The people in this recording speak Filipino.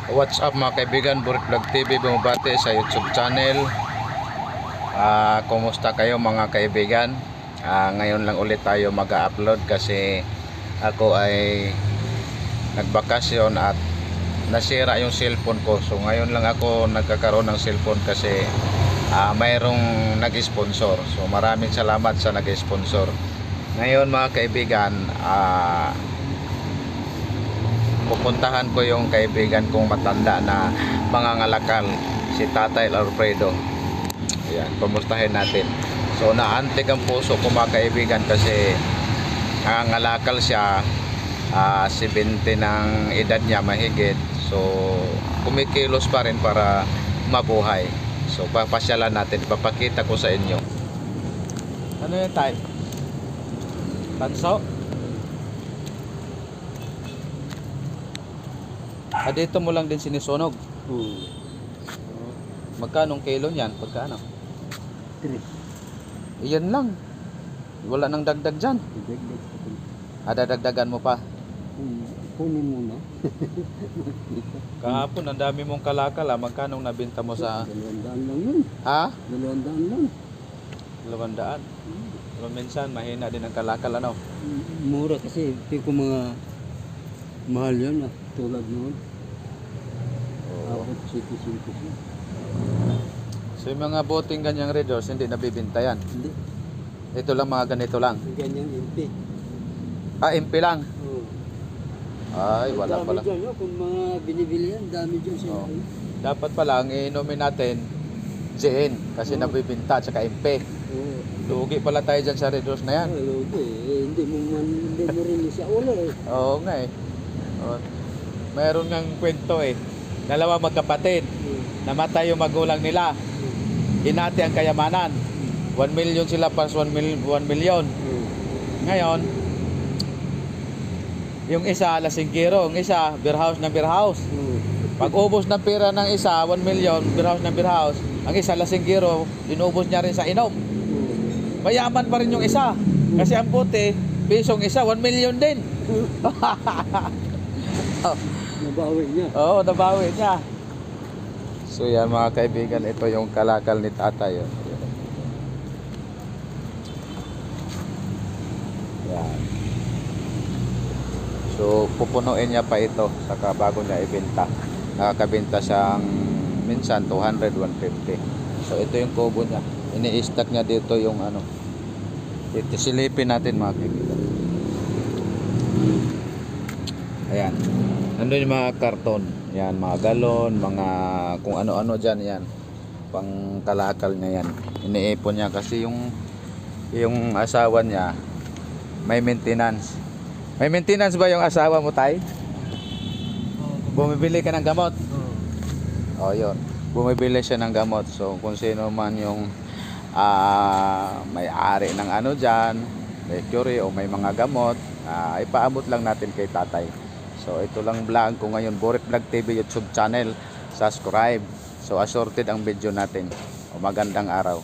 What's up mga kaibigan, Burik Vlog TV bumabati sa YouTube channel. Kumusta kayo mga kaibigan? Ngayon lang ulit tayo mag-upload kasi ako ay nagbakasyon at nasira yung cellphone ko. So ngayon lang ako nagkakaroon ng cellphone kasi mayroong nag-sponsor. So maraming salamat sa nag-sponsor. Ngayon mga kaibigan, pupuntahan ko yung kaibigan kong matanda na mangangalakal, si Tatay Alfredo. Ayan, kumustahin natin. So naantig ang puso ko mga kaibigan kasi nangangalakal siya, 70 ng edad niya mahigit. So kumikilos pa rin para mabuhay. So papasyalan natin, papakita ko sa inyo. Ano yun tayo? Tanso? Dito mo lang din sinisunog. Magkano kilo niyan? Pagkano? 3. Iyan lang. Wala nang dagdag dyan. Dadagdagan mo pa? Kunin mo na. Kahapon, ang dami mong kalakal. Magkano nabinta mo sa... 200 lang yun. Ha? 200 lang. 200. Pero minsan, mahina din ang kalakal, ano? Mura kasi. Hindi ko mga mahal yan. Tulad noon. Abot 7 siya. So yung mga boting ganyang red horse, hindi nabibinta yan? Hindi. Ito lang, mga ganito lang? Ganyang MP. MP lang? Oo. Ay, wala pala. Dami dyan, kung mga binibili yan, dami dyan siya. Dapat pala, ang iinumin natin GN kasi nabibinta at saka MP. Lugi pala tayo dyan sa red horse na yan. Lugi. Hindi mo rin siya ulo eh. Oo nga eh. Mayroon ngang kwento eh. Dalawa magkapatid. Namatay yung magulang nila. Hinati ang kayamanan. 1 million sila pas 1 million. Ngayon, yung isa lasingkiro, yung isa beer house ng beer house. Pag ubos ng pera ng isa, 1 million, beer house ng beer house. Ang isa lasingkiro, inubos niya rin sa inom. Mayaman pa rin yung isa. Kasi ang puti, pisong isa, 1 million din. Nabawi niya. Oo, nabawi niya. So yan mga kaibigan, ito yung kalakal ni Tatay. Yan. So pupunuin niya pa ito saka bago niya ibenta. Nakakabenta siyang minsan 200, 150. So ito yung kubo niya. Ini-stack niya dito yung ano. Ito silipin natin mga kaibigan. Ayan. Nandun yung mga karton. Yan, mga galon, mga kung ano-ano dyan. Yan. Pang kalakal niya yan. Iniipon niya kasi yung asawa niya may maintenance. May maintenance ba yung asawa mo, Tay? Bumibili ka ng gamot? Oo, yun. Bumibili siya ng gamot. So, kung sino man yung may-ari ng ano dyan, mercury o may mga gamot, ipaabot lang natin kay Tatay. So ito lang vlog ko ngayon, Burik Vlog TV YouTube channel. Subscribe. So assorted ang video natin. O magandang araw.